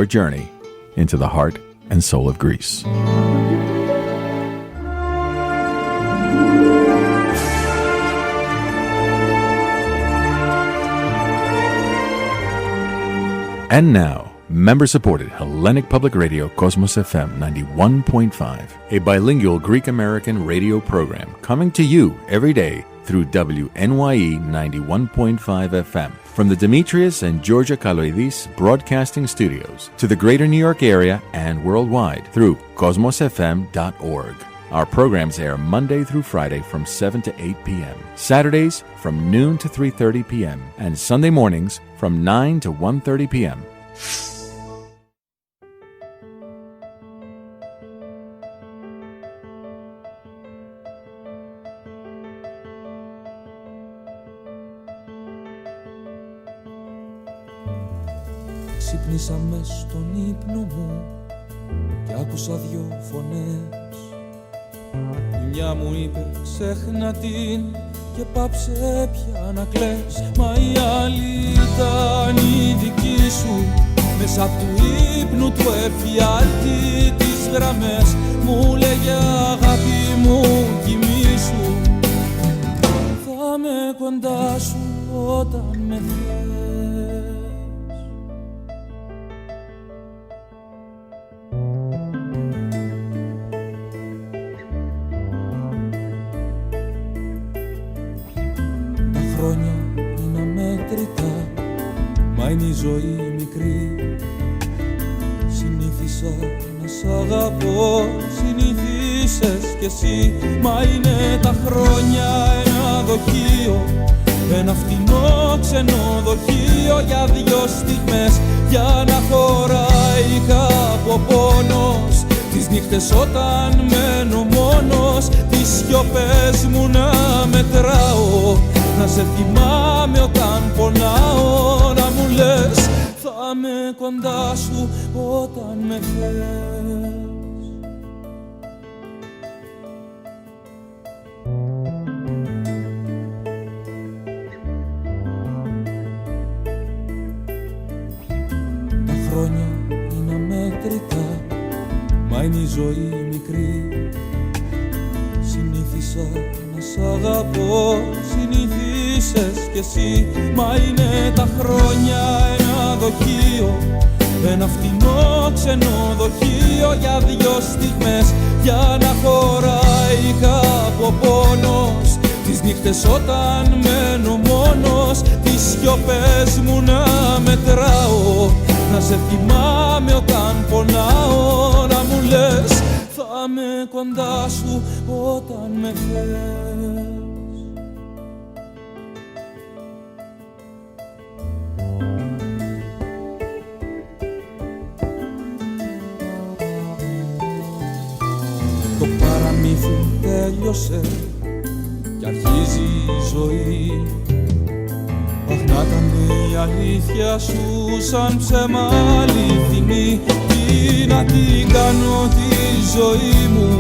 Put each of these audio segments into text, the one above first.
your journey into the heart and soul of Greece. And now, member-supported Hellenic Public Radio Cosmos FM 91.5, a bilingual Greek-American radio program coming to you every day through WNYE 91.5 FM. From the Demetrius and Georgia Kaloidis Broadcasting Studios to the greater New York area and worldwide through cosmosfm.org. Our programs air Monday through Friday from 7 to 8 p.m., Saturdays from noon to 3:30 p.m., and Sunday mornings from 9 to 1:30 p.m. Ξύπνησα μες στον ύπνο μου και άκουσα δυο φωνές. Η μια μου είπε ξέχνα την και πάψε πια να κλαις. Μα η άλλη ήταν η δική σου, μέσα απ' του ύπνου του εφιάλτη τις γραμμές. Μου λέγε αγάπη μου κοιμήσου, θα με κοντά σου όταν με θες. Είναι η ζωή μικρή. Συνήθισα να σ' αγαπώ, συνήθισες κι εσύ. Μα είναι τα χρόνια ένα δοχείο, ένα φτηνό ξενοδοχείο για δυο στιγμές, για να χωράει κάπου ο πόνος. Τις νύχτες όταν μένω μόνος, τις σιωπές μου να μετράω, να σε θυμάμαι όταν πονάω, να μου λες θα με κοντά σου όταν με θες. Τα χρόνια είναι αμέτρητα, μα είναι η ζωή μικρή. Συνήθισα να σ' αγαπώ, συνήθισες κι εσύ. Μα είναι τα χρόνια ένα δοχείο, ένα φτηνό ξενοδοχείο για δυο στιγμές, για να χωράει κάπου ο πόνος. Τις νύχτες όταν μένω μόνος, τις σιωπές μου να μετράω, να σε θυμάμαι όταν πονάω, να μου λες θα με κοντά σου όταν με θες. Το παραμύθι τέλειωσε κι αρχίζει η ζωή. Αχ, να ήταν η αλήθεια σου σαν ψέμα αληθινή. Τι να την κάνω τη ζωή μου,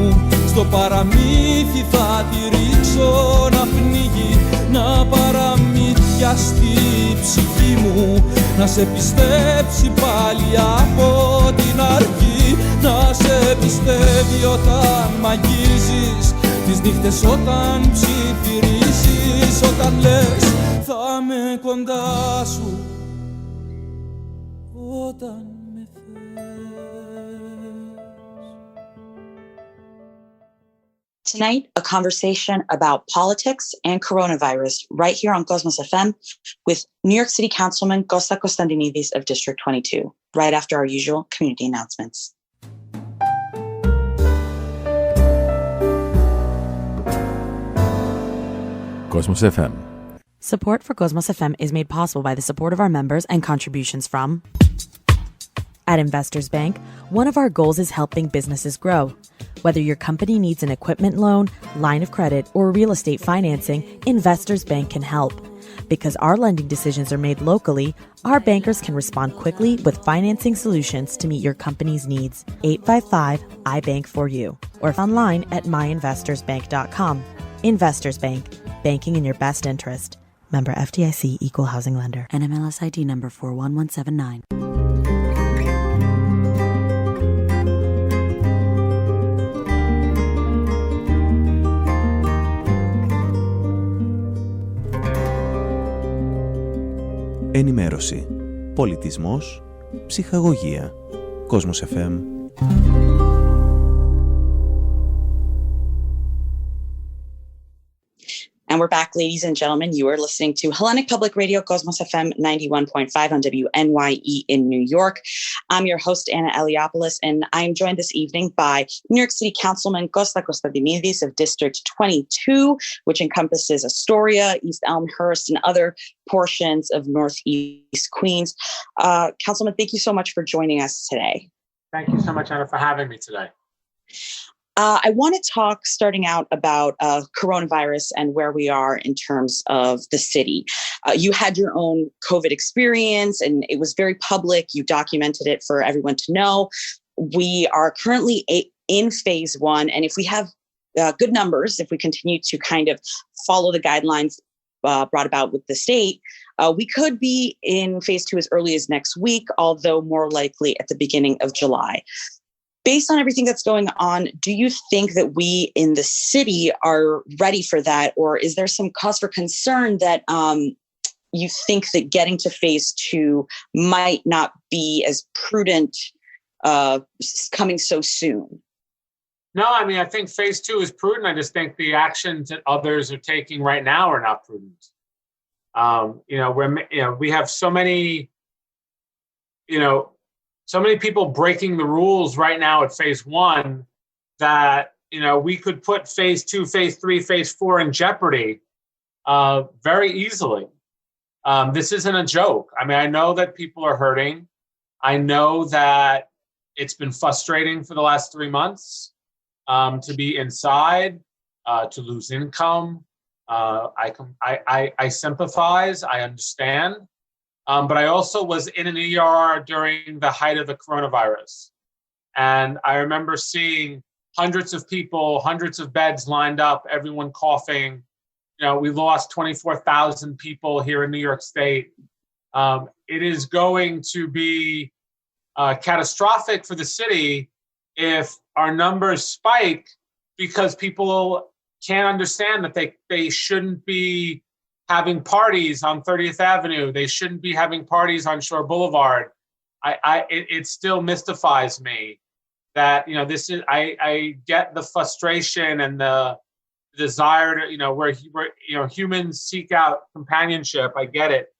στο παραμύθι θα τη ρίξω να πνίγει, να παραμύθια στη ψυχή μου, να σε πιστέψει πάλι από την αρχή, να σε πιστεύει όταν μ' αγγίζεις, τις νύχτες όταν ψιθυρίζεις, όταν λες θα με κοντά σου όταν με θες. Tonight, a conversation about politics and coronavirus right here on Cosmos FM with New York City Councilman Costa Constantinides of District 22, right after our usual community announcements. Cosmos FM. Support for Cosmos FM is made possible by the support of our members and contributions from... At Investors Bank, one of our goals is helping businesses grow. Whether your company needs an equipment loan, line of credit, or real estate financing, Investors Bank can help. Because our lending decisions are made locally, our bankers can respond quickly with financing solutions to meet your company's needs. 855-I-BANK-4-U or online at myinvestorsbank.com. Investors Bank, banking in your best interest. Member FDIC Equal Housing Lender. NMLS ID number 41179. Ενημέρωση. Πολιτισμός. Ψυχαγωγία. Κόσμος FM. And we're back, ladies and gentlemen. You are listening to Hellenic Public Radio, Cosmos FM 91.5 on WNYE in New York. I'm your host, Anna Eliopoulos, and I'm joined this evening by New York City Councilman Costa Constantinides of District 22, which encompasses Astoria, East Elmhurst, and other portions of Northeast Queens. Councilman, thank you so much for joining us today. Thank you so much, Anna, for having me today. I want to talk starting out about coronavirus and where we are in terms of the city. You had your own COVID experience and it was very public. You documented it for everyone to know. We are currently in phase one. And if we have good numbers, if we continue to kind of follow the guidelines brought about with the state, we could be in phase two as early as next week, although more likely at the beginning of July. Based on everything that's going on, do you think that we in the city are ready for that? Or is there some cause for concern that you think that getting to phase two might not be as prudent coming so soon? No, I mean, I think phase two is prudent. I just think the actions that others are taking right now are not prudent. We have so many people breaking the rules right now at phase one that, we could put phase two, phase three, phase four in jeopardy very easily. This isn't a joke. I mean, I know that people are hurting. I know that it's been frustrating for the last 3 months to be inside, to lose income. I sympathize. I understand. But I also was in an ER during the height of the coronavirus. And I remember seeing hundreds of people, hundreds of beds lined up, everyone coughing. We lost 24,000 people here in New York State. It is going to be catastrophic for the city if our numbers spike because people can't understand that they shouldn't be having parties on 30th Avenue. They shouldn't be having parties on Shore Boulevard. It still mystifies me that, this is, I get the frustration and the desire to, where humans seek out companionship. I get it.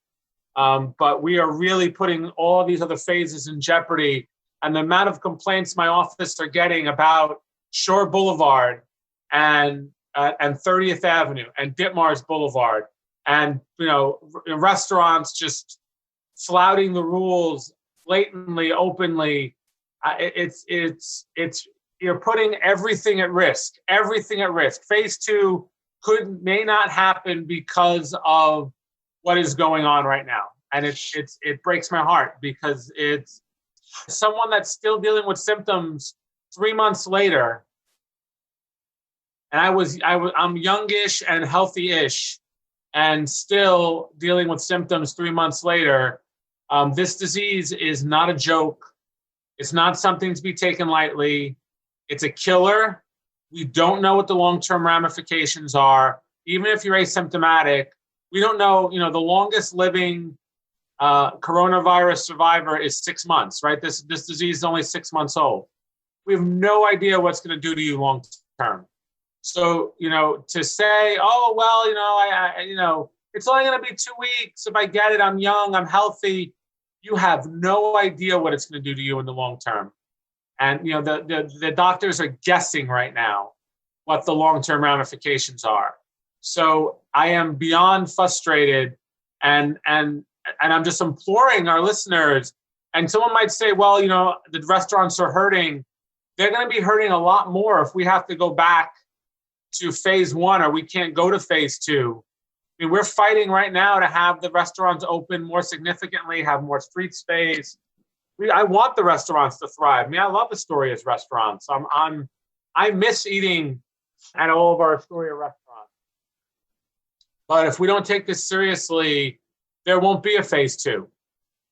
But we are really putting all these other phases in jeopardy. And the amount of complaints my office are getting about Shore Boulevard and 30th Avenue and Ditmars Boulevard, and restaurants just flouting the rules blatantly, openly. It's you're putting everything at risk. Everything at risk. Phase two may not happen because of what is going on right now, and it breaks my heart because it's someone that's still dealing with symptoms 3 months later. And I'm youngish and healthy-ish, and still dealing with symptoms 3 months later. This disease is not a joke. It's not something to be taken lightly. It's a killer. We don't know what the long-term ramifications are. Even if you're asymptomatic, we don't know, the longest living coronavirus survivor is 6 months, right? This disease is only 6 months old. We have no idea what's going to do to you long-term. So, to say, oh, well, it's only going to be 2 weeks. If I get it, I'm young, I'm healthy. You have no idea what it's going to do to you in the long term. And, the doctors are guessing right now what the long-term ramifications are. So I am beyond frustrated and I'm just imploring our listeners. And someone might say, well, the restaurants are hurting. They're going to be hurting a lot more if we have to go back to phase one or we can't go to phase two. I mean, we're fighting right now to have the restaurants open more significantly, have more street space. I want the restaurants to thrive. I mean, I love Astoria's restaurants. I miss eating at all of our Astoria restaurants. But if we don't take this seriously, there won't be a phase two.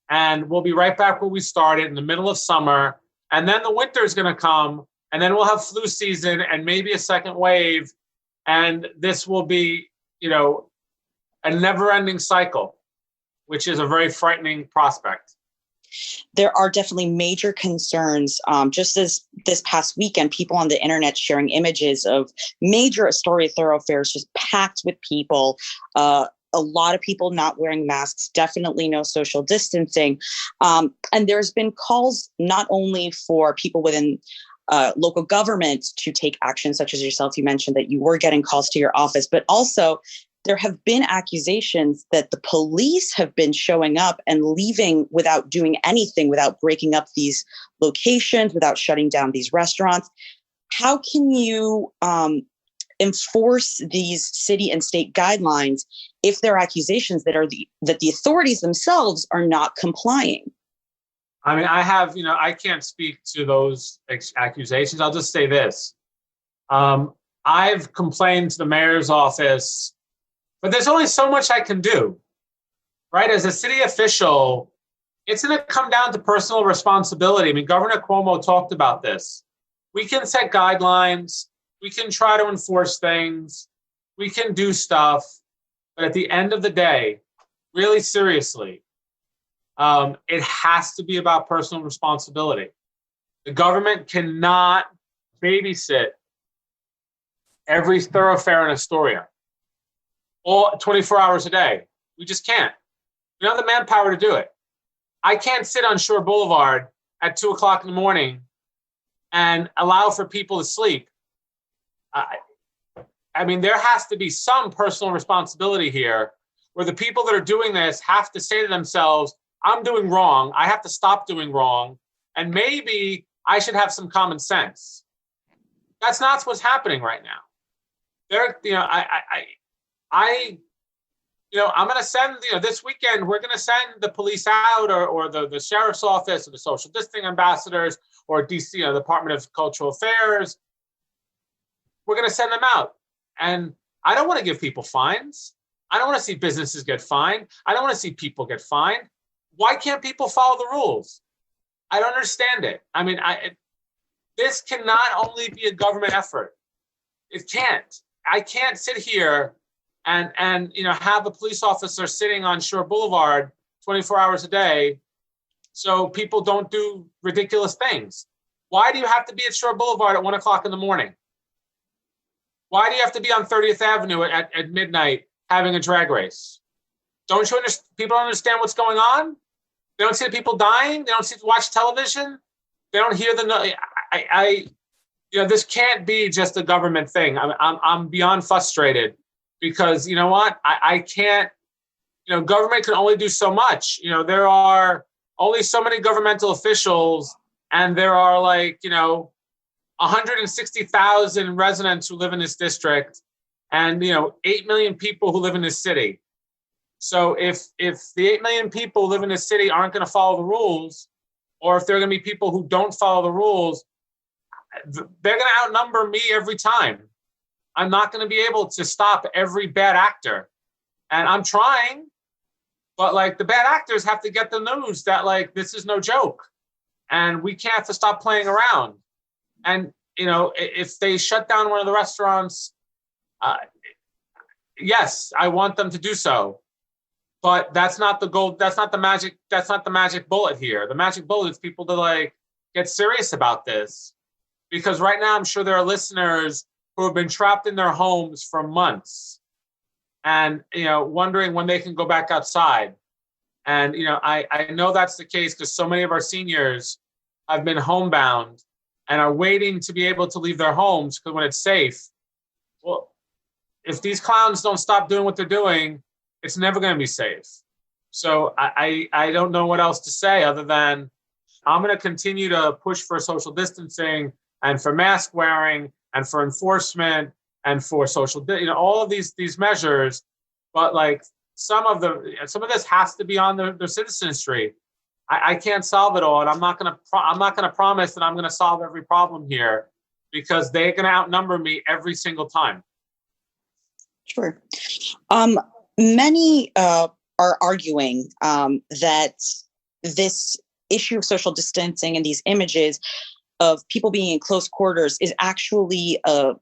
And we'll be right back where we started in the middle of summer. And then the winter is going to come. And then we'll have flu season and maybe a second wave. And this will be, a never-ending cycle. which is a very frightening prospect. There are definitely major concerns. Just as this past weekend, people on the internet sharing images of major Astoria thoroughfares just packed with people. A lot of people not wearing masks, definitely no social distancing. And there's been calls not only for people within local government to take action, such as yourself. You mentioned that you were getting calls to your office, but also there have been accusations that the police have been showing up and leaving without doing anything, without breaking up these locations, without shutting down these restaurants. How can you enforce these city and state guidelines if there are accusations that the authorities themselves are not complying? I mean, I can't speak to those accusations. I'll just say this. I've complained to the mayor's office, but there's only so much I can do, right? As a city official, it's going to come down to personal responsibility. I mean, Governor Cuomo talked about this. We can set guidelines. We can try to enforce things. We can do stuff. But at the end of the day, really seriously, it has to be about personal responsibility. The government cannot babysit every thoroughfare in Astoria all 24 hours a day. We just can't. We don't have the manpower to do it. I can't sit on Shore Boulevard at 2 o'clock in the morning and allow for people to sleep. I mean, there has to be some personal responsibility here where the people that are doing this have to say to themselves, I'm doing wrong. I have to stop doing wrong. And maybe I should have some common sense. That's not what's happening right now. I'm going to send, this weekend, we're going to send the police out or the sheriff's office or the social distancing ambassadors or DC, Department of Cultural Affairs. We're going to send them out. And I don't want to give people fines. I don't want to see businesses get fined. I don't want to see people get fined. Why can't people follow the rules? I don't understand it. I mean, this cannot only be a government effort. It can't. I can't sit here and have a police officer sitting on Shore Boulevard 24 hours a day so people don't do ridiculous things. Why do you have to be at Shore Boulevard at 1 o'clock in the morning? Why do you have to be on 30th Avenue at midnight having a drag race? Don't you understand? People don't understand what's going on? They don't see the people dying? They don't watch television? They don't hear this can't be just a government thing. I'm beyond frustrated because you know what? I can't, government can only do so much. There are only so many governmental officials and there are 160,000 residents who live in this district and, 8 million people who live in this city. So if the 8 million people who live in this city aren't going to follow the rules, or if there are going to be people who don't follow the rules, they're going to outnumber me every time. I'm not going to be able to stop every bad actor. And I'm trying, but the bad actors have to get the news that this is no joke. And we can't have to stop playing around. And, if they shut down one of the restaurants, yes, I want them to do so. But that's not the goal. That's not the magic bullet here. The magic bullet is people to get serious about this. Because right now I'm sure there are listeners who have been trapped in their homes for months and, wondering when they can go back outside. And, I know that's the case because so many of our seniors have been homebound and are waiting to be able to leave their homes because when it's safe, well, if these clowns don't stop doing what they're doing, it's never going to be safe. So I don't know what else to say other than I'm going to continue to push for social distancing and for mask wearing and for enforcement and for social, all of these measures. But some of this has to be on the citizenry. I can't solve it all, and I'm not going to promise that I'm going to solve every problem here because they're going to outnumber me every single time. Sure. Many are arguing that this issue of social distancing and these images of people being in close quarters is actually a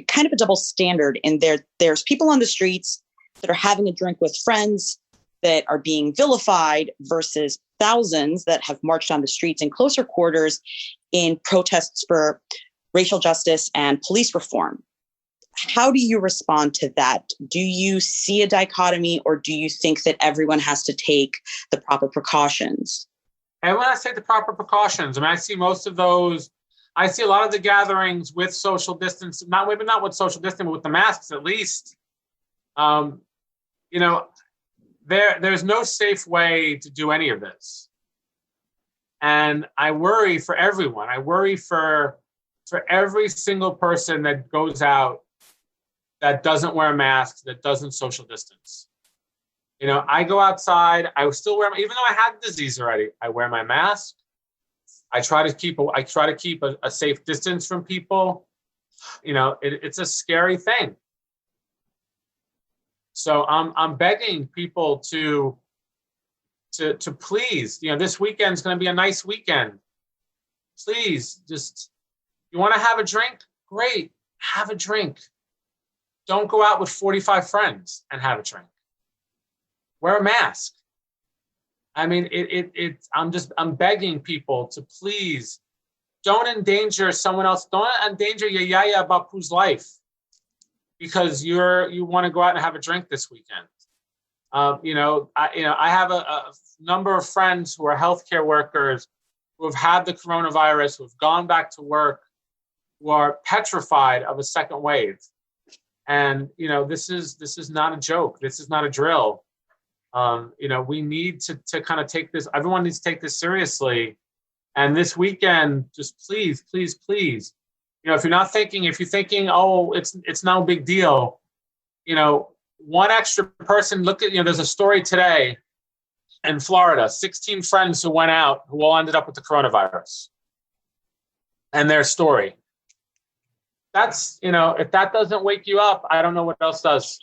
kind of a double standard. And there's people on the streets that are having a drink with friends that are being vilified versus thousands that have marched on the streets in closer quarters in protests for racial justice and police reform. How do you respond to that? Do you see a dichotomy, or do you think that everyone has to take the proper precautions? Everyone has to take the proper precautions. I mean, I see most of those. I see a lot of the gatherings with social distance, maybe not with social distance, but with the masks at least. There's no safe way to do any of this. And I worry for everyone. I worry for every single person that goes out that doesn't wear a mask, that doesn't social distance. I go outside, I still wear, even though I had the disease already, I wear my mask. I try to keep a safe distance from people. It's a scary thing. So I'm begging people to please, this weekend's going to be a nice weekend. Please, just, you want to have a drink? Great, have a drink. Don't go out with 45 friends and have a drink. Wear a mask. I mean, I'm begging people to please don't endanger someone else. Don't endanger Yaya Bapu's life because you want to go out and have a drink this weekend. I have a number of friends who are healthcare workers who have had the coronavirus, who have gone back to work, who are petrified of a second wave. And, this is not a joke. This is not a drill. We need to kind of take this, everyone needs to take this seriously. And this weekend, just please, please, please, if you're thinking, oh, it's no big deal, one extra person, look at, there's a story today in Florida, 16 friends who went out who all ended up with the coronavirus and their story. That's, if that doesn't wake you up, I don't know what else does.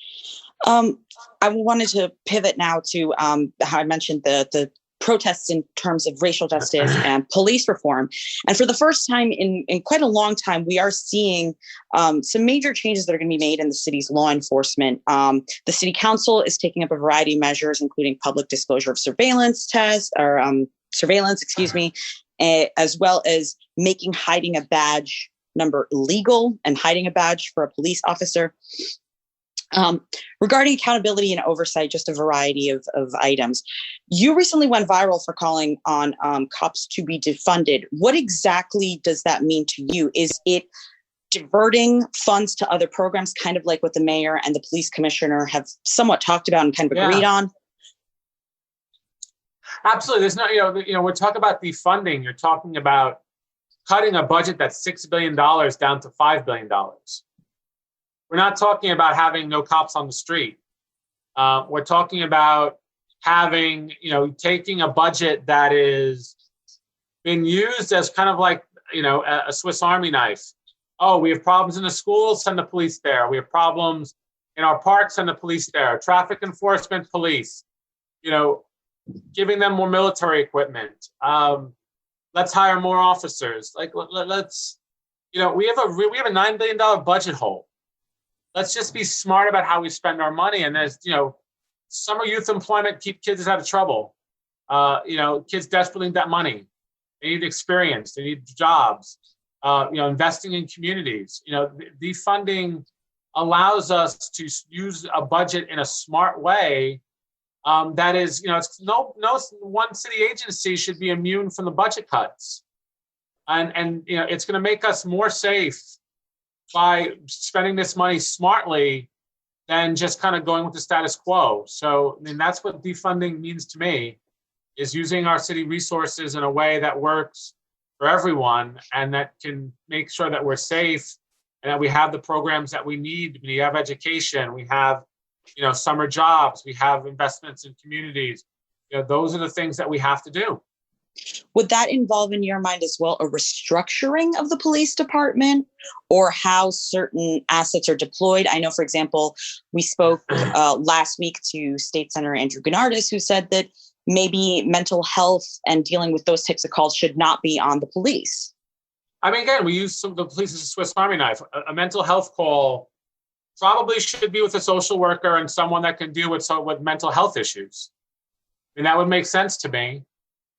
I wanted to pivot now to how I mentioned the protests in terms of racial justice and police reform. And for the first time in quite a long time, we are seeing some major changes that are going to be made in the city's law enforcement. The city council is taking up a variety of measures, including public disclosure of surveillance, as well as making hiding a badge number illegal and hiding a badge for a police officer. Regarding accountability and oversight, just a variety of items. You recently went viral for calling on cops to be defunded. What exactly does that mean to you? Is it diverting funds to other programs, kind of like what the mayor and the police commissioner have somewhat talked about and kind of agreed on? Absolutely. There's no, we're talking about defunding. You're talking about cutting a budget that's $6 billion down to $5 billion. We're not talking about having no cops on the street. We're talking about having, taking a budget that is been used as kind of like, a Swiss Army knife. Oh, we have problems in the schools, send the police there. We have problems in our parks, send the police there. Traffic enforcement, police. Giving them more military equipment. Let's hire more officers. Let's, we have a $9 billion budget hole. Let's just be smart about how we spend our money. And there's, summer youth employment, keep kids out of trouble. Kids desperately need that money. They need experience. They need jobs. Investing in communities. Defunding allows us to use a budget in a smart way. That is, it's no one city agency should be immune from the budget cuts. And it's going to make us more safe by spending this money smartly than just kind of going with the status quo. So, that's what defunding means to me, is using our city resources in a way that works for everyone and that can make sure that we're safe and that we have the programs that we need. We have education, we have, summer jobs, we have investments in communities. Those are the things that we have to do. Would that involve, in your mind as well, a restructuring of the police department or how certain assets are deployed? I know, for example, we spoke last week to State Senator Andrew Gennardis, who said that maybe mental health and dealing with those types of calls should not be on the police. I mean, again, we use the police as a Swiss Army knife. A mental health call probably should be with a social worker and someone that can deal with mental health issues. I mean, that would make sense to me.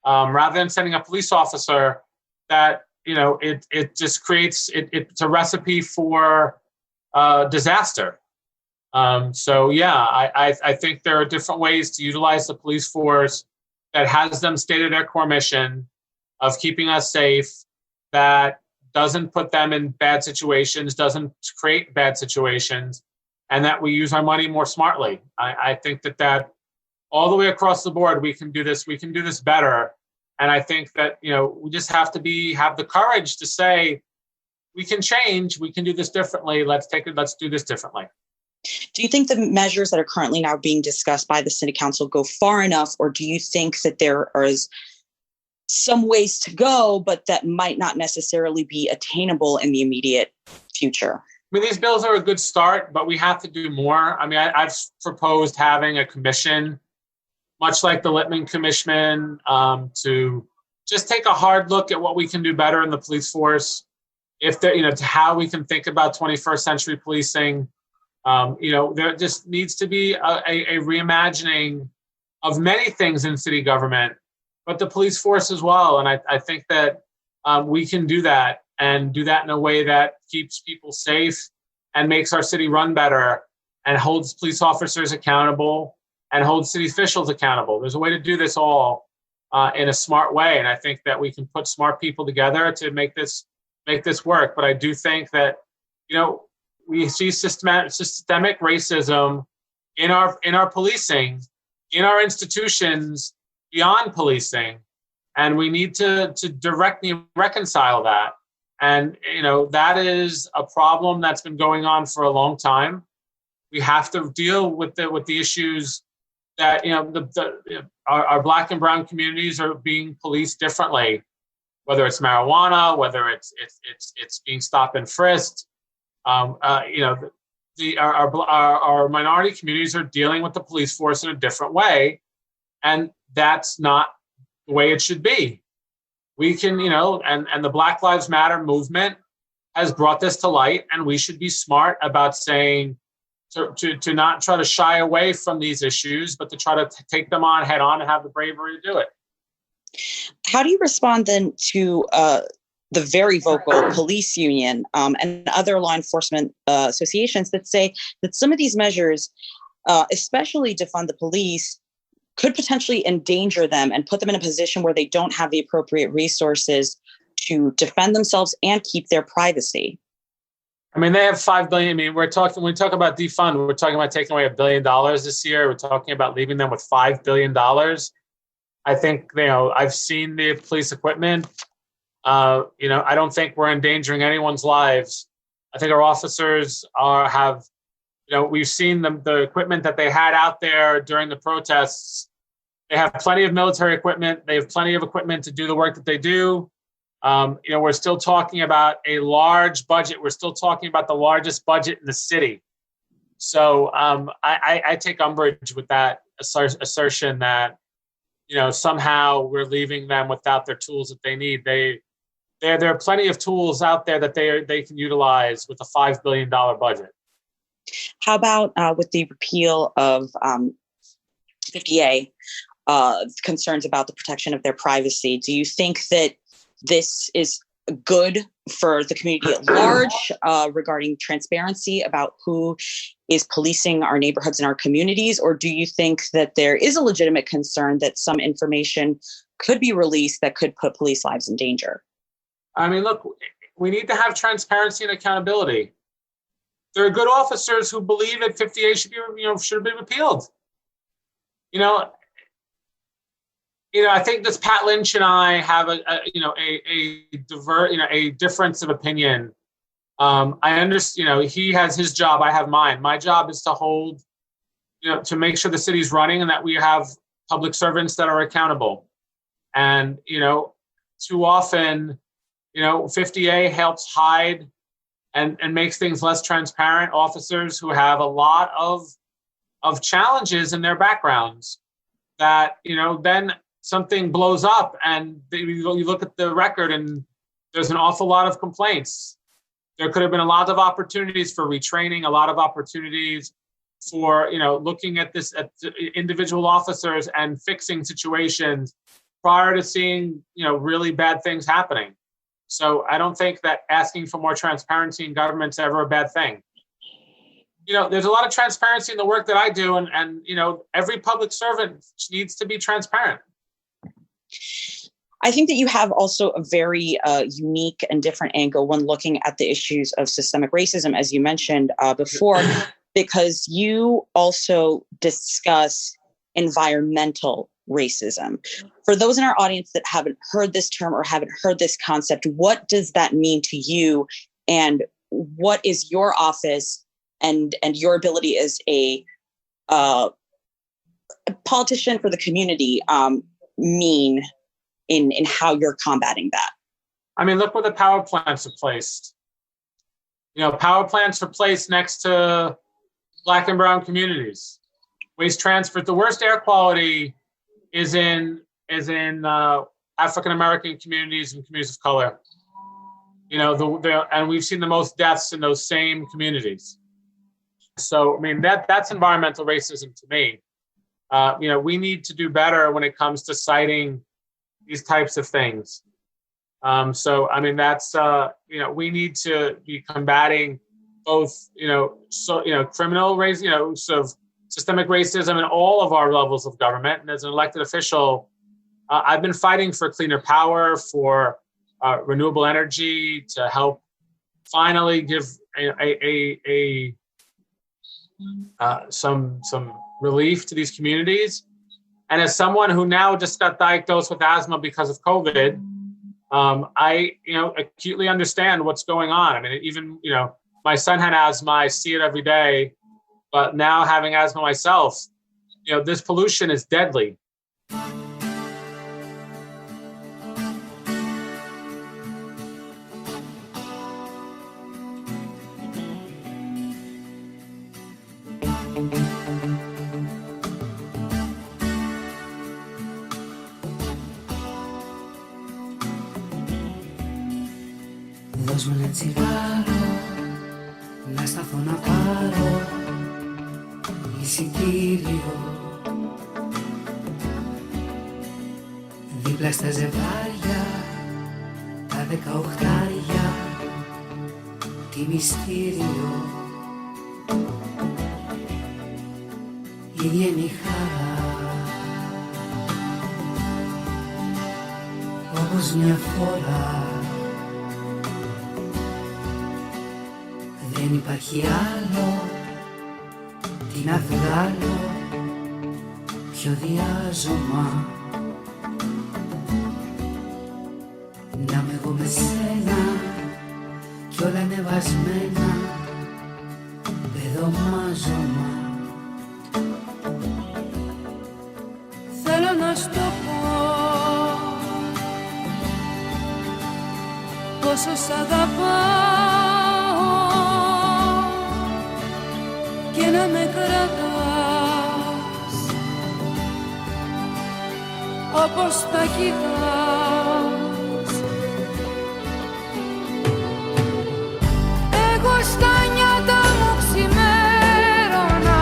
Rather than sending a police officer that, it just creates, it's a recipe for disaster. I think there are different ways to utilize the police force that has them stay to their core mission of keeping us safe, that doesn't put them in bad situations, doesn't create bad situations, and that we use our money more smartly. I think that all the way across the board, we can do this better. And I think that, we just have to have the courage to say, we can change, we can do this differently. Let's do this differently. Do you think the measures that are currently now being discussed by the City Council go far enough, or do you think that there is some ways to go, but that might not necessarily be attainable in the immediate future? I mean, these bills are a good start, but we have to do more. I mean, I've proposed having a commission, much like the Littman Commission, to just take a hard look at what we can do better in the police force. To how we can think about 21st century policing. There just needs to be a reimagining of many things in city government, but the police force as well. And I think that we can do that and do that in a way that keeps people safe and makes our city run better and holds police officers accountable and holds city officials accountable. There's a way to do this all in a smart way. And I think that we can put smart people together to make this work. But I do think that, we see systemic racism in our policing, in our institutions, beyond policing, and we need to directly reconcile that. And that is a problem that's been going on for a long time. We have to deal with the issues that our Black and brown communities are being policed differently, whether it's marijuana, whether it's being stopped and frisked. Our minority communities are dealing with the police force in a different way, and that's not the way it should be. We can, and the Black Lives Matter movement has brought this to light, and we should be smart about saying to not try to shy away from these issues, but to try to take them on head on and have the bravery to do it. How do you respond then to the very vocal police union and other law enforcement associations that say that some of these measures, especially defund the police, could potentially endanger them and put them in a position where they don't have the appropriate resources to defend themselves and keep their privacy? I mean, they have $5 billion. I mean, when we talk about defund, we're talking about taking away $1 billion this year. We're talking about leaving them with $5 billion. I think, I've seen the police equipment. I don't think we're endangering anyone's lives. I think our officers we've seen the equipment that they had out there during the protests. They have plenty of military equipment. They have plenty of equipment to do the work that they do. We're still talking about a large budget. We're still talking about the largest budget in the city. So I take umbrage with that assertion that, somehow we're leaving them without their tools that they need. There are plenty of tools out there that they can utilize with a $5 billion budget. How about with the repeal of 50A, concerns about the protection of their privacy? Do you think that this is good for the community at large regarding transparency about who is policing our neighborhoods and our communities? Or do you think that there is a legitimate concern that some information could be released that could put police lives in danger? I mean, look, we need to have transparency and accountability. There are good officers who believe that 50A should be repealed. I think this Pat Lynch and I have a difference of opinion. I understand, he has his job, I have mine. My job is to hold, to make sure the city's running and that we have public servants that are accountable. And, too often, 50A helps hide and makes things less transparent. Officers who have a lot of challenges in their backgrounds that, then something blows up and you look at the record and there's an awful lot of complaints. There could have been a lot of opportunities for retraining, a lot of opportunities for, looking at this, at individual officers and fixing situations prior to seeing, really bad things happening. So I don't think that asking for more transparency in government is ever a bad thing. There's a lot of transparency in the work that I do, and every public servant needs to be transparent. I think that you have also a very unique and different angle when looking at the issues of systemic racism, as you mentioned before, because you also discuss environmental racism. For those in our audience that haven't heard this term or haven't heard this concept, what does that mean to you? And what is your office and your ability as a politician for the community mean in how you're combating that? I mean, look where the power plants are placed. Power plants are placed next to Black and brown communities. Waste transfer, the worst air quality is in African American communities and communities of color. And we've seen the most deaths in those same communities. So, I mean, that's environmental racism to me. We need to do better when it comes to citing these types of things. So, I mean, that's, we need to be combating both, criminal racism, sort of systemic racism in all of our levels of government. And as an elected official, I've been fighting for cleaner power, for renewable energy, to help finally give some relief to these communities. And as someone who now just got diagnosed with asthma because of COVID, I acutely understand what's going on. I mean, even my son had asthma. I see it every day. But now having asthma myself, this pollution is deadly. Δώσ' μου ένα τσιγάρο, να σταθώ να πάρω εισιτήριο. Δίπλα στα ζευγάρια, τα 18άρια, τι μυστήριο. Ίδια είναι η χαρά, όπως μια φορά. Δεν υπάρχει άλλο, τι να βγάλω, ποιο διάζωμα. Να είμαι εγώ με σένα κι όλα ανεβασμένα, πεδομάζωμα. Θέλω να σου το πω, πόσο σ' αγαπάω, και να με κρατάς όπως τα κοιτάς. Εγώ στα νιάτα μου ξημέρωνα,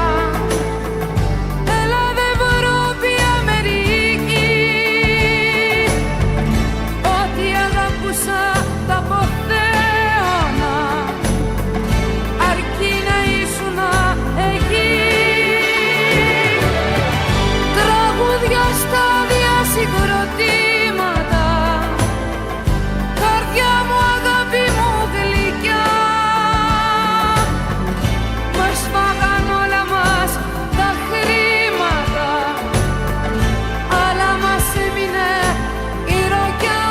Ελλάδα, Ευρώπη, Αμερική. Ό,τι αγαπούσα τα αποθέωνα, αρκεί να ήσουνα εκεί. Τραγούδια στα διασυγκροτήματα, καρδιά μου, αγάπη μου γλυκιά. Μας φάγαν όλα μας τα χρήματα, αλλά μας έμεινε η ροκιά.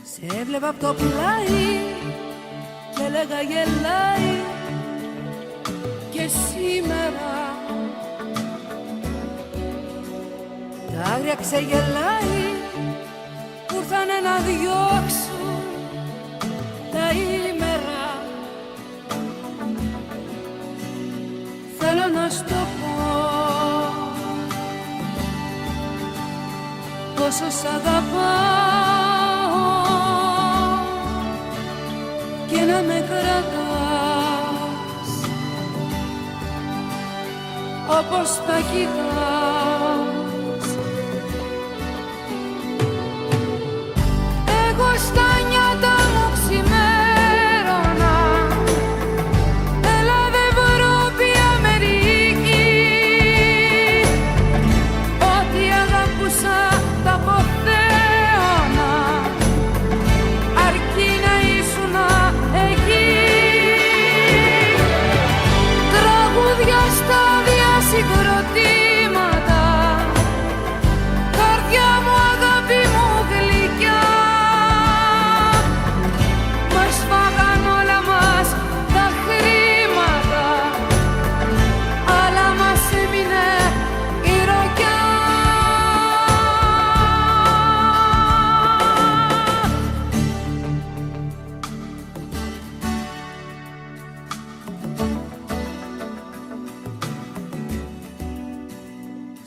Σε έβλεπα απ' το πλάι και έλεγα γελάει, και σήμερα τα άγρια ξεγελάει που ήρθανε να διώξουν τα ήμερα. Θέλω να σου το πω, πόσο σ' αγαπάω και να με κρατάς όπως τα κοιτάς. Εγώ στα νιάτα μου ξημέρωνα, Ελλάδα, Ευρώπη, Αμερική, ό,τι αγαπούσα τα αποθέωνα, αρκεί να ήσουνα εκεί. Τραγούδια, στάδια, συγκροτήματα, καρδιά μου, αγάπη μου γλυκιά, μας φάγαν όλα μας τα χρήματα, αλλά μας έμεινε η ροκιά.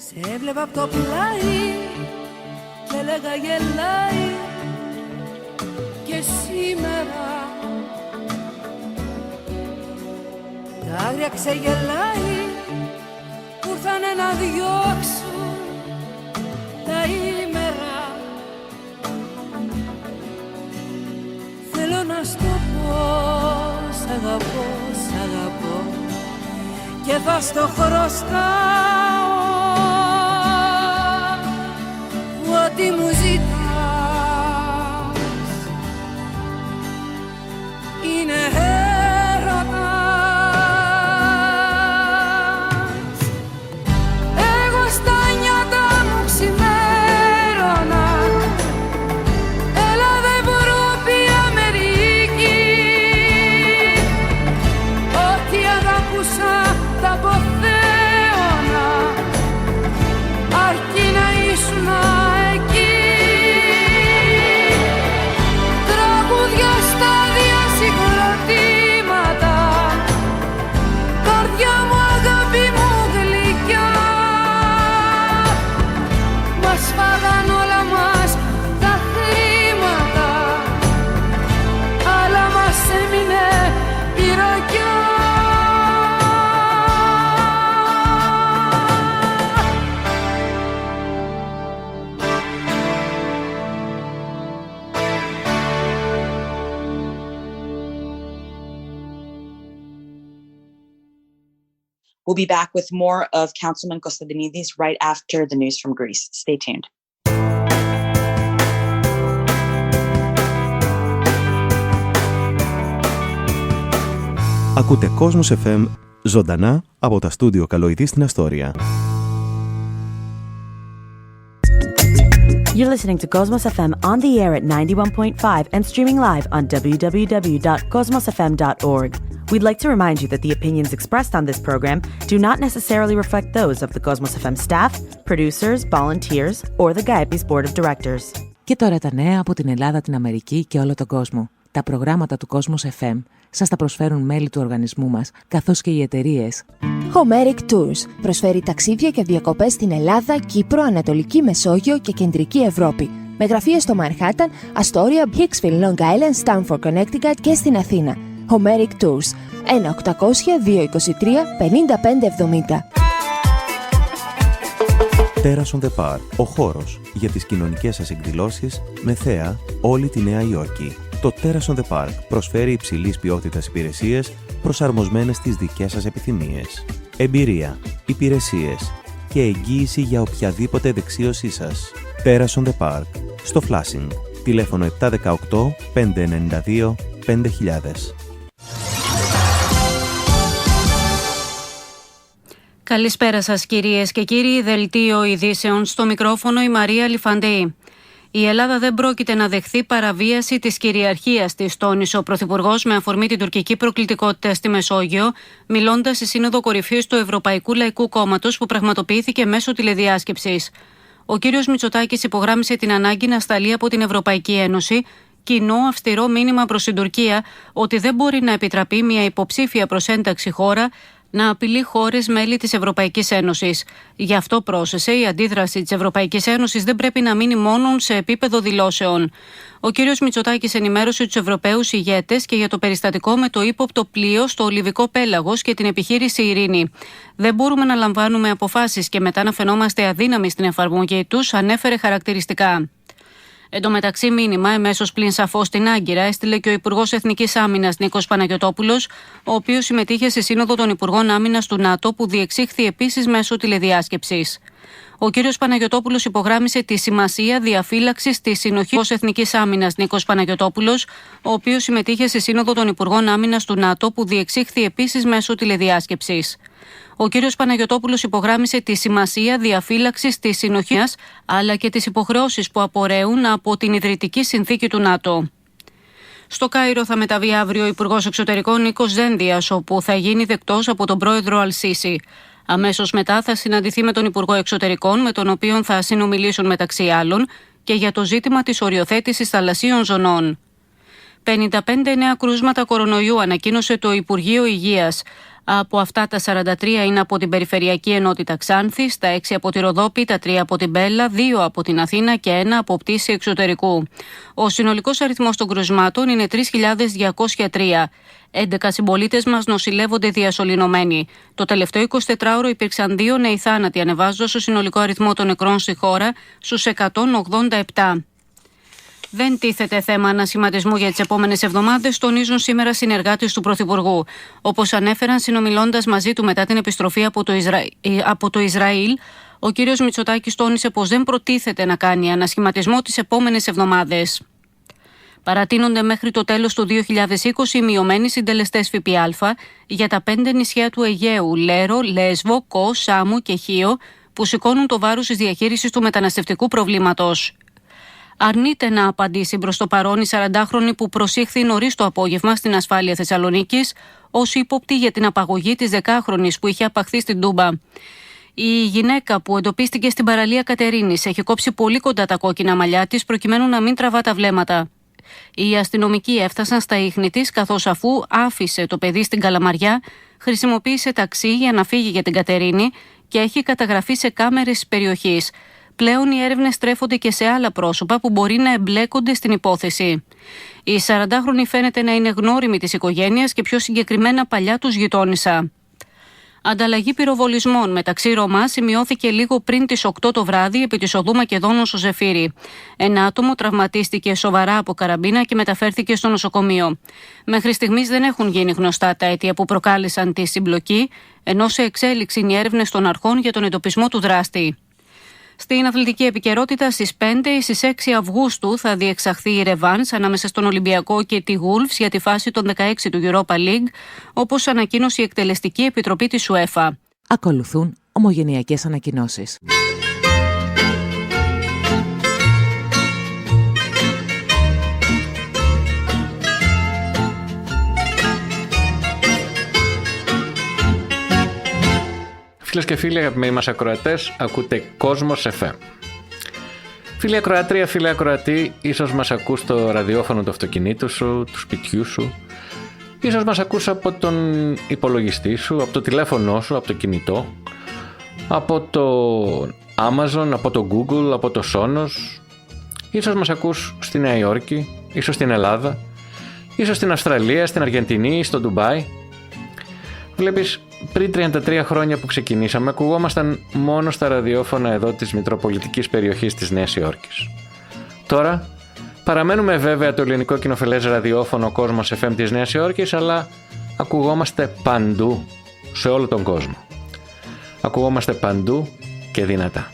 Σε έβλεπα απ' το πλάι και έλεγα γελάει και σήμερα τα άγρια ξεγελάει που ήρθανε να διώξουν τα ήμερα. Θέλω να στο πω, σ' αγαπώ, σ' αγαπώ και θα στο χρωστάω ό,τι μου ζητάς είναι έρωτας. Εγώ στα νιάτα μου ξημέρωνα, Ελλάδα, Ευρώπη, Αμερική, ό,τι αγαπούσα τα αποθέωνα, αρκεί να ήσουνα εκεί. Τραγούδια, στάδια, συγκροτήματα, καρδιά μου, αγάπη μου γλυκιά, μας φάγαν όλα μας τα χρήματα, αλλά μας έμεινε η ροκιά. We'll be back with more of Councilman Constantinides right after the news from Greece. Stay tuned. Ακούτε Κόσμος FM ζωντανά από τα στούντιο Καλοειδή στην Αστόρια. You're listening to Cosmos FM on the air at 91.5 and streaming live on www.cosmosfm.org. We'd like to remind you that the opinions expressed on this program do not necessarily reflect those of the Cosmos FM staff, producers, volunteers, or the GAEPI's Board of Directors. Και τώρα τα νέα από την Ελλάδα, την Αμερική και όλο τον κόσμο. Τα προγράμματα του Cosmos FM σας τα προσφέρουν μέλη του οργανισμού μας, καθώς και οι εταιρείες Homeric Tours προσφέρει ταξίδια και διακοπές στην Ελλάδα, Κύπρο, Ανατολική Μεσόγειο και Κεντρική Ευρώπη. Με γραφεία στο Μανχάταν, Αστόρια, Hicksville, Long Island, Stamford, Connecticut και στην Αθήνα. Homeric Tours 1-800-223-5570. Terrace on the Park, ο χώρος για τις κοινωνικές σας εκδηλώσεις με θέα όλη τη Νέα Υόρκη. Το Terrace on the Park προσφέρει υψηλής ποιότητας υπηρεσίες προσαρμοσμένες στις δικές σας επιθυμίες. Εμπειρία, υπηρεσίες και εγγύηση για οποιαδήποτε δεξίωσή σας. Terrace on the Park, στο Flushing. Τηλέφωνο 718 592 5000. Καλησπέρα σας κυρίες και κύριοι, δελτίο ειδήσεων, στο μικρόφωνο η Μαρία Λιφαντή. Η Ελλάδα δεν πρόκειται να δεχθεί παραβίαση της κυριαρχίας της, τόνισε ο Πρωθυπουργός με αφορμή την τουρκική προκλητικότητα στη Μεσόγειο, μιλώντας στη Σύνοδο Κορυφής του Ευρωπαϊκού Λαϊκού Κόμματος που πραγματοποιήθηκε μέσω τηλεδιάσκεψης. Ο κύριος Μητσοτάκης υπογράμμισε την ανάγκη να σταλεί από την Ευρωπαϊκή Ένωση κοινό αυστηρό μήνυμα προς την Τουρκία ότι δεν μπορεί να επιτραπεί μια υποψήφια προς ένταξη χώρα να απειλεί χώρες μέλη της Ευρωπαϊκής Ένωσης. Γι' αυτό πρόσθεσε, η αντίδραση της Ευρωπαϊκής Ένωσης δεν πρέπει να μείνει μόνο σε επίπεδο δηλώσεων. Ο κ. Μητσοτάκης ενημέρωσε τους Ευρωπαίους ηγέτες και για το περιστατικό με το ύποπτο πλοίο στο Λιβικό Πέλαγος και την επιχείρηση Ειρήνη. Δεν μπορούμε να λαμβάνουμε αποφάσεις και μετά να φαινόμαστε αδύναμοι στην εφαρμογή τους, ανέφερε χαρακτηριστικά. Εν τω μεταξύ, μήνυμα εμέσως πλην σαφώς στην Άγκυρα έστειλε και ο Υπουργός Εθνικής Άμυνας Νίκος Παναγιωτόπουλος, ο οποίος συμμετείχε στη Σύνοδο των Υπουργών Άμυνας του ΝΑΤΟ, που διεξήχθη επίσης μέσω τηλεδιάσκεψης. Ο κ. Παναγιωτόπουλος υπογράμμισε τη σημασία διαφύλαξης της συνοχής Εθνικής Άμυνας Νίκος Παναγιωτόπουλος, ο οποίος συμμετείχε στη Σύνοδο των Υπουργών Άμυνας του ΝΑΤΟ, που διεξήχθη επίσης μέσω τηλεδιάσκεψης. Ο κ. Παναγιωτόπουλος υπογράμμισε τη σημασία διαφύλαξης της συνοχής, αλλά και τις υποχρεώσεις που απορρέουν από την ιδρυτική συνθήκη του ΝΑΤΟ. Στο Κάιρο θα μεταβεί αύριο ο Υπουργός Εξωτερικών Νίκος Δένδιας, όπου θα γίνει δεκτός από τον πρόεδρο Αλ-Σίση. Αμέσως μετά θα συναντηθεί με τον Υπουργό Εξωτερικών, με τον οποίο θα συνομιλήσουν μεταξύ άλλων και για το ζήτημα της οριοθέτησης θαλασσίων ζωνών. 55 νέα κρούσματα κορονοϊού ανακοίνωσε το Υπουργείο Υγείας. Από αυτά τα 43 είναι από την Περιφερειακή Ενότητα Ξάνθης, τα 6 από τη Ροδόπη, τα 3 από την Μπέλα, 2 από την Αθήνα και 1 από πτήση εξωτερικού. Ο συνολικός αριθμός των κρουσμάτων είναι 3.203. 11 συμπολίτες μας νοσηλεύονται διασωληνωμένοι. Το τελευταίο 24ωρο υπήρξαν 2 νέοι θάνατοι, ανεβάζοντας το συνολικό αριθμό των νεκρών στη χώρα στους 187. Δεν τίθεται θέμα ανασχηματισμού για τις επόμενες εβδομάδες, τονίζουν σήμερα συνεργάτες του Πρωθυπουργού. Όπως ανέφεραν συνομιλώντας μαζί του μετά την επιστροφή από το Ισραήλ, ο κ. Μητσοτάκης τόνισε πως δεν προτίθεται να κάνει ανασχηματισμό τις επόμενες εβδομάδες. Παρατείνονται μέχρι το τέλος του 2020 οι μειωμένοι συντελεστές ΦΠΑ για τα 5 νησιά του Αιγαίου, Λέρο, Λέσβο, Κο, Σάμου και Χίο, που σηκώνουν το βάρος της διαχείρισης του μεταναστευτικού προβλήματος. Αρνείται να απαντήσει προς το παρόν η 40χρονη που προσήχθη νωρίς το απόγευμα στην ασφάλεια Θεσσαλονίκης ως ύποπτη για την απαγωγή της 10χρονης που είχε απαχθεί στην Τούμπα. Η γυναίκα που εντοπίστηκε στην παραλία Κατερίνης έχει κόψει πολύ κοντά τα κόκκινα μαλλιά της προκειμένου να μην τραβά τα βλέμματα. Οι αστυνομικοί έφτασαν στα ίχνη της, καθώς αφού άφησε το παιδί στην Καλαμαριά, χρησιμοποίησε ταξί για να φύγει για την Κατερίνη και έχει καταγραφεί σε κάμερες της περιοχής. Πλέον οι έρευνες στρέφονται και σε άλλα πρόσωπα που μπορεί να εμπλέκονται στην υπόθεση. Η 40χρονη φαίνεται να είναι γνώριμη της οικογένειας και πιο συγκεκριμένα παλιά τους γειτόνισσα. Ανταλλαγή πυροβολισμών μεταξύ Ρωμά σημειώθηκε λίγο πριν τις 8 το βράδυ επί της οδού Μακεδόνων στο Ζεφύρι. Ένα άτομο τραυματίστηκε σοβαρά από καραμπίνα και μεταφέρθηκε στο νοσοκομείο. Μέχρι στιγμής δεν έχουν γίνει γνωστά τα αίτια που προκάλεσαν τη συμπλοκή, ενώ σε εξέλιξη είναι οι έρευνες των αρχών για τον εντοπισμό του δράστη. Στην αθλητική επικαιρότητα, στις 5 ή στις 6 Αυγούστου θα διεξαχθεί η ρεβάνς ανάμεσα στον Ολυμπιακό και τη Wolves για τη φάση των 16 του Europa League, όπως ανακοίνωσε η Εκτελεστική Επιτροπή της UEFA. Ακολουθούν ομογενειακές ανακοινώσεις. Φίλες και φίλοι, αγαπημένοι μας ακροατές, ακούτε Κόσμος FM. Φίλοι ακροατρία, φίλοι ακροατή, ίσως μας ακούς στο ραδιόφωνο του αυτοκινήτου σου, του σπιτιού σου, ίσως μας ακούς από τον υπολογιστή σου, από το τηλέφωνό σου, από το κινητό, από το Amazon, από το Google, από το Sonos, ίσως μας ακούς στη Νέα Υόρκη, ίσως στην Ελλάδα, ίσως στην Αυστραλία, στην Αργεντινή, στο Ντουμπάι. Βλέπεις, πριν 33 χρόνια που ξεκινήσαμε, ακουγόμασταν μόνο στα ραδιόφωνα εδώ της Μητροπολιτικής περιοχής της Νέας Υόρκης. Τώρα παραμένουμε βέβαια το ελληνικό κοινοφελές ραδιόφωνο Κόσμος FM της Νέας Υόρκης, αλλά ακουγόμαστε παντού, σε όλο τον κόσμο. Ακουγόμαστε παντού και δυνατά.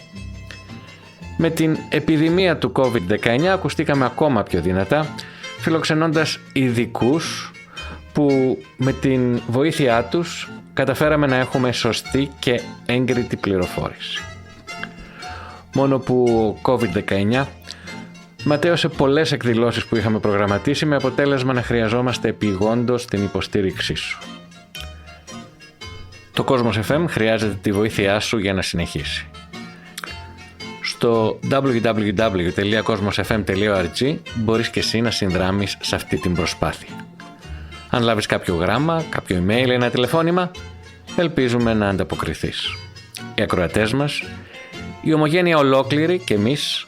Με την επιδημία του COVID-19 ακουστήκαμε ακόμα πιο δυνατά, φιλοξενώντας ειδικούς που με την βοήθειά τους καταφέραμε να έχουμε σωστή και έγκριτη πληροφόρηση. Μόνο που ο COVID-19 ματέωσε πολλές εκδηλώσεις που είχαμε προγραμματίσει, με αποτέλεσμα να χρειαζόμαστε επειγόντως την υποστήριξή σου. Το Κόσμος FM χρειάζεται τη βοήθειά σου για να συνεχίσει. Στο www.cosmosfm.org μπορείς και εσύ να συνδράμεις σε αυτή την προσπάθεια. Αν λάβεις κάποιο γράμμα, κάποιο email ή ένα τηλεφώνημα, Ελπίζουμε να ανταποκριθείς. Οι ακροατές μας, η ομογένεια ολόκληρη και εμείς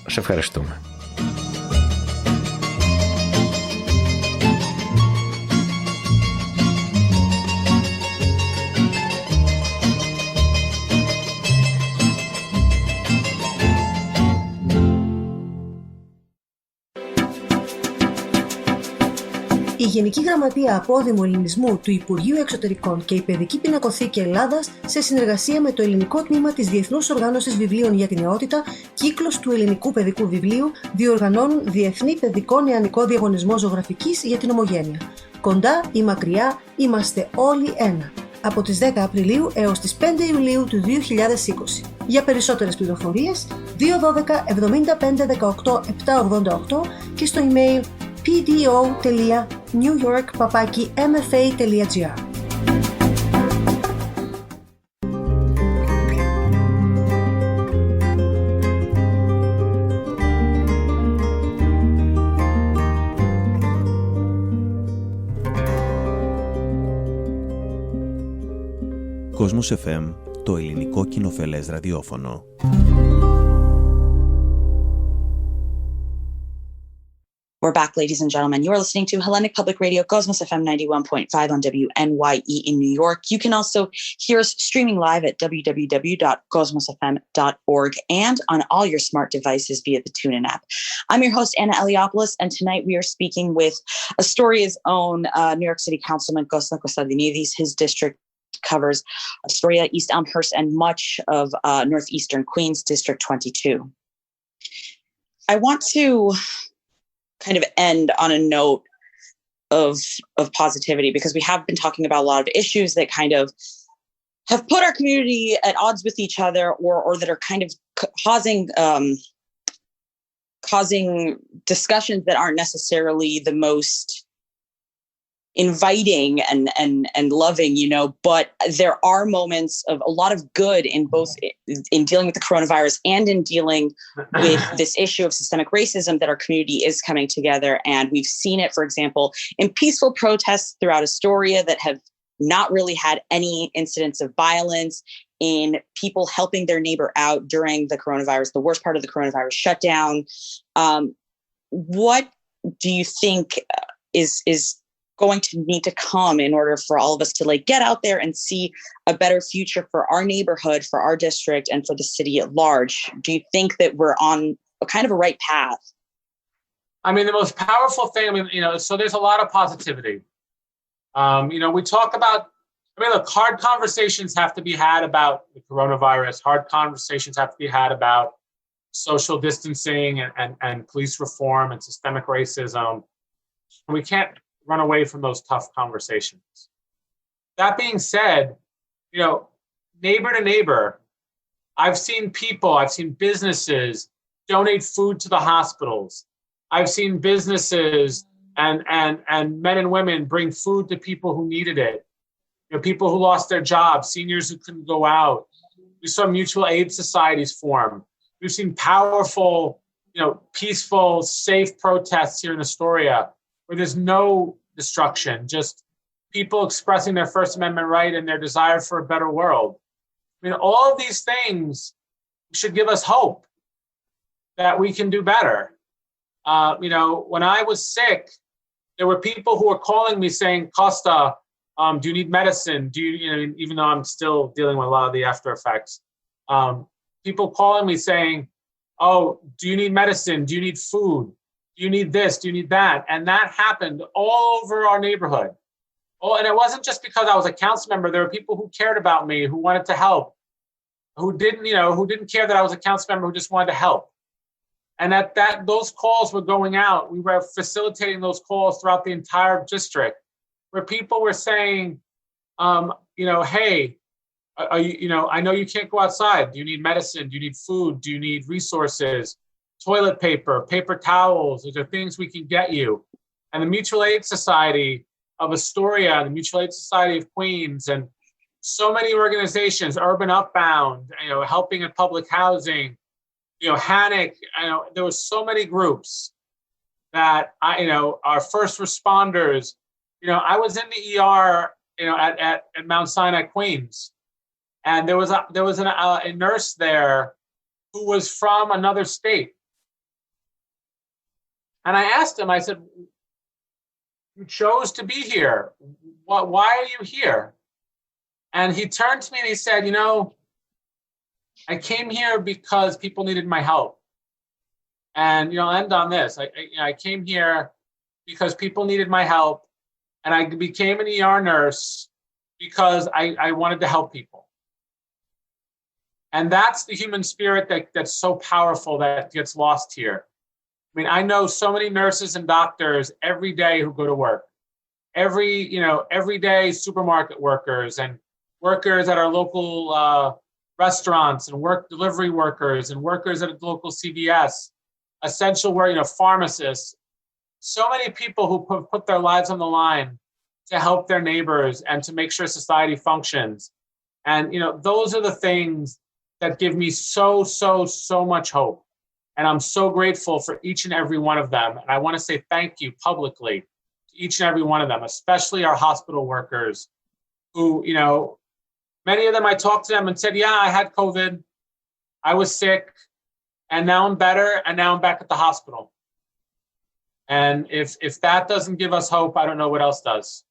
σε ευχαριστούμε. Η Γενική Γραμματεία Απόδημου Ελληνισμού του Υπουργείου Εξωτερικών και η Παιδική Πινακοθήκη Ελλάδας, σε συνεργασία με το Ελληνικό Τμήμα της Διεθνούς Οργάνωσης Βιβλίων για την Νεότητα, κύκλος του Ελληνικού Παιδικού Βιβλίου, διοργανώνουν Διεθνή Παιδικό Νεανικό Διαγωνισμό Ζωγραφικής για την Ομογένεια. Κοντά ή μακριά, είμαστε όλοι ένα. Από τις 10 Απριλίου έως τις 5 Ιουλίου του 2020. Για περισσότερες πληροφορίες, 212 75 18 788 και στο email pdo.newyork@mfa.gr. Κόσμος FM, το ελληνικό κοινοφελές ραδιόφωνο. We're back, ladies and gentlemen. You are listening to Hellenic Public Radio, Cosmos FM 91.5 on WNYE in New York. You can also hear us streaming live at www.cosmosfm.org and on all your smart devices via the TuneIn app. I'm your host, Anna Eliopoulos, and tonight we are speaking with Astoria's own New York City Councilman, Costa Constantinides. His district covers Astoria, East Elmhurst, and much of northeastern Queens, District 22. I want to kind of end on a note of positivity, because we have been talking about a lot of issues that kind of have put our community at odds with each other, or that are kind of causing discussions that aren't necessarily the most inviting and loving, but there are moments of a lot of good in both in dealing with the coronavirus and in dealing with this issue of systemic racism, that our community is coming together. And we've seen it, for example, in peaceful protests throughout Astoria that have not really had any incidents of violence, in people helping their neighbor out during the coronavirus, the worst part of the coronavirus shutdown. What do you think is going to need to come in order for all of us to get out there and see a better future for our neighborhood, for our district, and for the city at large? Do you think that we're on a kind of a right path? I mean, the most powerful thing, so there's a lot of positivity. We talk about, look, hard conversations have to be had about the coronavirus. Hard conversations have to be had about social distancing and police reform and systemic racism. We can't run away from those tough conversations. That being said, neighbor to neighbor, I've seen businesses donate food to the hospitals. I've seen businesses and men and women bring food to people who needed it. People who lost their jobs, seniors who couldn't go out. We saw mutual aid societies form. We've seen powerful, peaceful, safe protests here in Astoria, where there's no destruction, just people expressing their First Amendment right and their desire for a better world. All of these things should give us hope that we can do better. When I was sick, there were people who were calling me saying, Costa, do you need medicine? Even though I'm still dealing with a lot of the after effects, people calling me saying, oh, do you need medicine? Do you need food? Do you need this? Do you need that? And that happened all over our neighborhood. And it wasn't just because I was a council member. There were people who cared about me, who wanted to help, who didn't care that I was a council member, who just wanted to help. And that those calls were going out. We were facilitating those calls throughout the entire district, where people were saying, hey, I know you can't go outside. Do you need medicine? Do you need food? Do you need resources? Toilet paper, paper towels, these are things we can get you. And the Mutual Aid Society of Astoria, the Mutual Aid Society of Queens, and so many organizations, Urban Upbound, helping in public housing, HANIC, there were so many groups that our first responders, I was in the ER at Mount Sinai, Queens, and there was a nurse there who was from another state, and I asked him. I said, "You chose to be here. Why are you here?" And he turned to me and he said, I came here because people needed my help. And, I'll end on this. I came here because people needed my help. And I became an ER nurse because I wanted to help people. And that's the human spirit that's so powerful that gets lost here. I mean, I know so many nurses and doctors every day who go to work. Everyday supermarket workers and workers at our local restaurants and work delivery workers and workers at a local CVS, essential work, pharmacists. So many people who put their lives on the line to help their neighbors and to make sure society functions. And, those are the things that give me so much hope. And I'm so grateful for each and every one of them. And I want to say thank you publicly to each and every one of them, especially our hospital workers who, many of them, I talked to them and said, yeah, I had COVID. I was sick and now I'm better. And now I'm back at the hospital. And if that doesn't give us hope, I don't know what else does.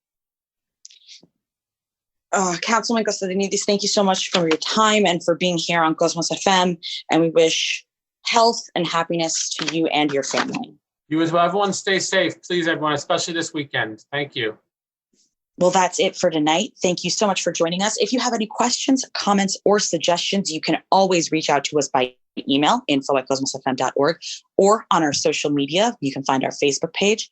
Councilman Constantinides, thank you so much for your time and for being here on Cosmos FM. And we wish health and happiness to you and your family. You as well. Everyone stay safe, please, everyone, especially this weekend. Thank you. Well, that's it for tonight. Thank you so much for joining us. If you have any questions, comments, or suggestions, you can always reach out to us by email, info@cosmosfm.org, or on our social media. You can find our Facebook page.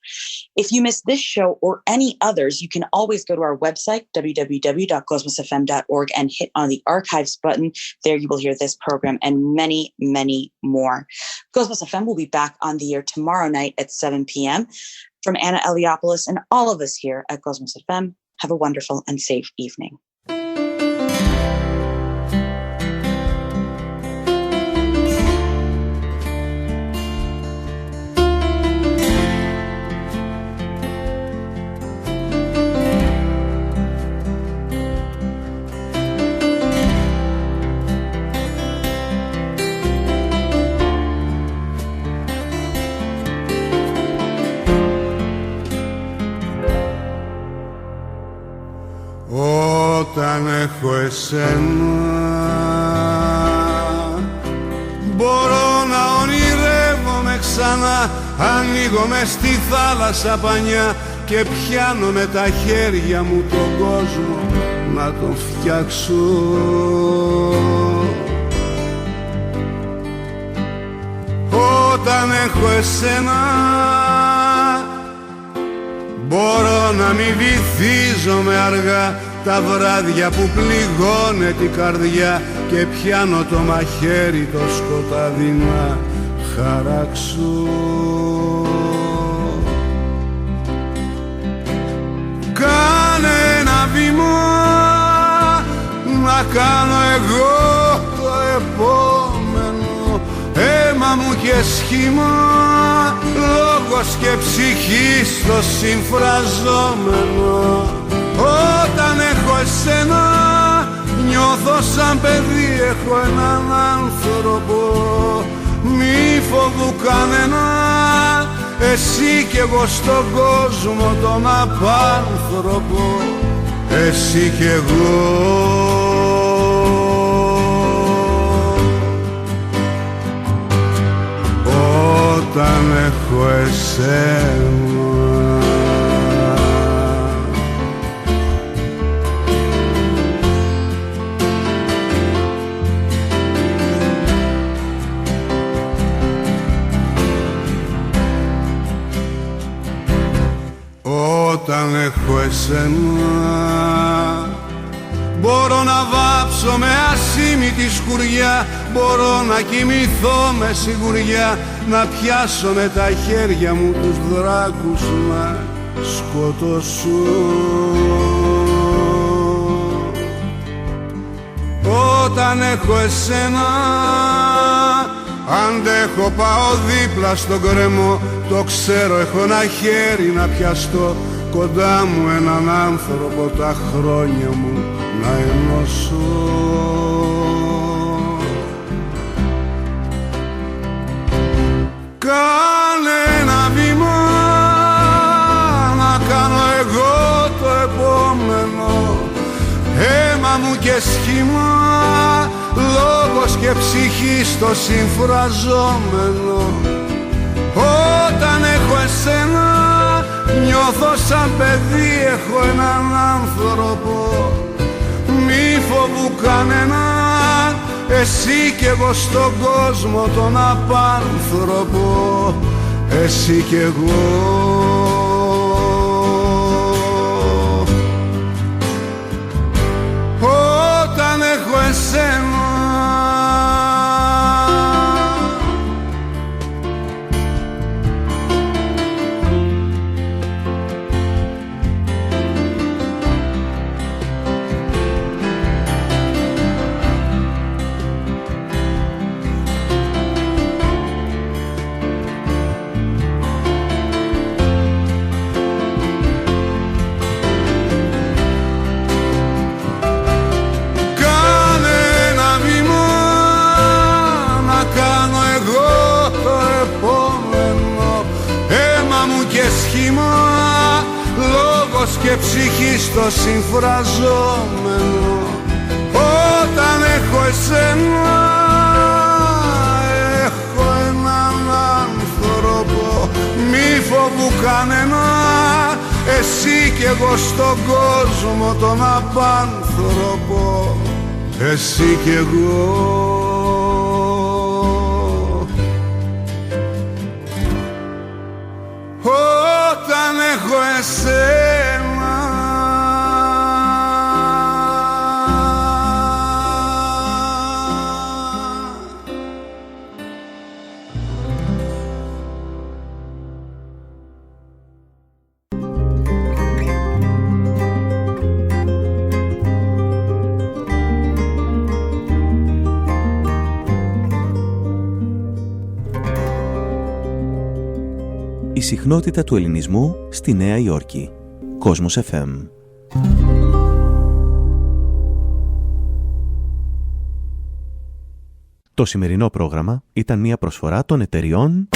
If you missed this show or any others, you can always go to our website, www.cosmosfm.org, and hit on the archives button. There you will hear this program and many, many more. Cosmos FM will be back on the air tomorrow night at 7 p.m. From Anna Eliopoulos and all of us here at Cosmos FM, have a wonderful and safe evening. Όταν έχω εσένα μπορώ να ονειρεύομαι ξανά. Ανοίγω μες στη θάλασσα πανιά και πιάνω με τα χέρια μου τον κόσμο να τον φτιάξω. Όταν έχω εσένα μπορώ να μην βυθίζομαι αργά τα βράδια που πληγώνε την καρδιά και πιάνω το μαχαίρι το σκοτάδι να χαράξω. Κάνε ένα βήμα να κάνω εγώ το επόμενο, αίμα μου και σχήμα, λόγος και ψυχή στο συμφραζόμενο. Όταν έχω εσένα νιώθω σαν παιδί, έχω έναν άνθρωπο, μη φοβού κανένα, εσύ κι εγώ στον κόσμο τον απάνθρωπο, εσύ κι εγώ. Όταν έχω εσένα όταν έχω εσένα μπορώ να βάψω με ασήμητη σκουριά, μπορώ να κοιμηθώ με σιγουριά, να πιάσω με τα χέρια μου τους δράκους να σκοτώσω. Όταν έχω εσένα αντέχω, πάω δίπλα στον κρεμό, το ξέρω, έχω ένα χέρι να πιαστώ, κοντά μου έναν άνθρωπο τα χρόνια μου να ενώσω. Κάνε ένα βήμα να κάνω εγώ το επόμενο, αίμα μου και σχήμα, λόγος και ψυχή στο συμφραζόμενο. Όταν έχω εσένα νιώθω σαν παιδί, έχω έναν άνθρωπο. Μη φοβού κανένα, εσύ κι εγώ στον κόσμο τον απάνθρωπο, εσύ κι εγώ. Όταν έχω εσένα και ψυχή στο συμφραζόμενο. Όταν έχω εσένα έχω έναν άνθρωπο. Μη φοβού κανένα, εσύ κι εγώ στον κόσμο τον απάνθρωπο, εσύ κι εγώ. Όταν έχω εσένα η συχνότητα του ελληνισμού στη Νέα Υόρκη. Κόσμος FM. Το σημερινό πρόγραμμα ήταν μια προσφορά των εταιριών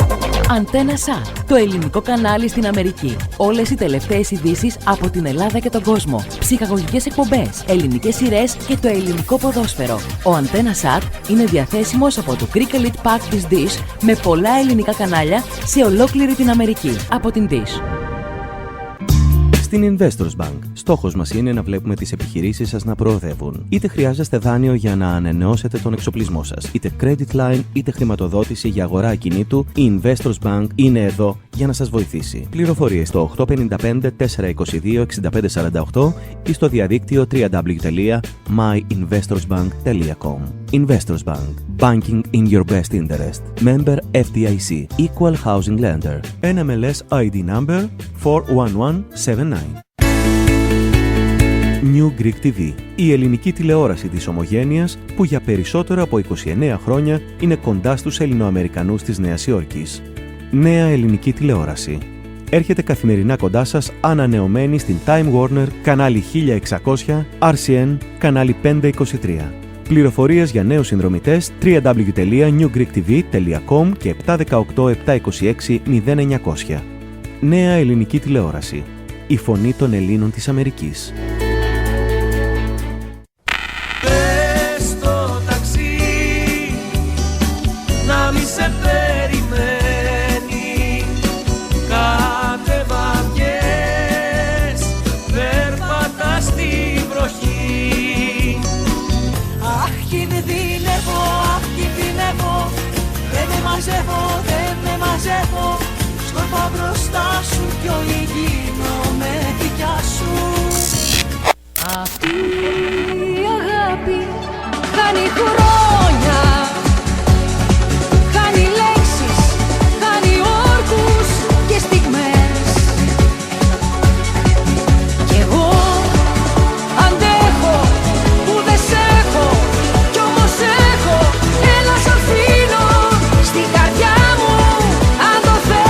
Αντένα ΣΑΤ, το ελληνικό κανάλι στην Αμερική. Όλες οι τελευταίες ειδήσεις από την Ελλάδα και τον κόσμο. Ψυχαγωγικές εκπομπές, ελληνικές σειρές και το ελληνικό ποδόσφαιρο. Ο Αντένα ΣΑΤ είναι διαθέσιμος από το Greek Elite Pack της Dish με πολλά ελληνικά κανάλια σε ολόκληρη την Αμερική από την Dish. Στην Investors Bank, στόχος μας είναι να βλέπουμε τις επιχειρήσεις σας να προοδεύουν. Είτε χρειάζεστε δάνειο για να ανανεώσετε τον εξοπλισμό σας, είτε credit line, είτε χρηματοδότηση για αγορά ακινήτου, η Investors Bank είναι εδώ για να σας βοηθήσει. Πληροφορίες στο 855 422 6548 ή στο διαδίκτυο www.myinvestorsbank.com. Investors Bank. Banking in your best interest. Member FDIC. Equal Housing Lender. NMLS ID number 41179. New Greek TV. Η ελληνική τηλεόραση της Ομογένειας που για περισσότερο από 29 χρόνια είναι κοντά στους Ελληνοαμερικανούς της Νέας Υόρκης. Νέα ελληνική τηλεόραση. Έρχεται καθημερινά κοντά σας ανανεωμένη στην Time Warner, κανάλι 1600, RCN, κανάλι 523. Πληροφορίες για νέους συνδρομητές www.newgreektv.com και 718 726 0900. Νέα ελληνική τηλεόραση. Η φωνή των Ελλήνων της Αμερικής. Πες στο ταξί να μη σε περιμένει. Κάτεβα βγες, περπατά στη βροχή. Αχ, κινδυνεύω, δεν με μαζεύω. Σκορπά μπροστά σου κι όλη γίνομαι δικιά σου. Αυτή η αγάπη χάνει χρόνια, χάνει λέξεις, χάνει όρκους και στιγμές. Κι εγώ αντέχω που δεν σ' έχω, κι όμως έχω. Έλα σ' αφήνω στην καρδιά μου αν το θες.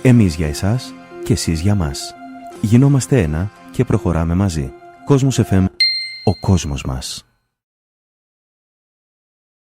Εμείς για εσάς και εσείς για μας. Γινόμαστε ένα και προχωράμε μαζί. Κόσμος FM, ο κόσμος μας.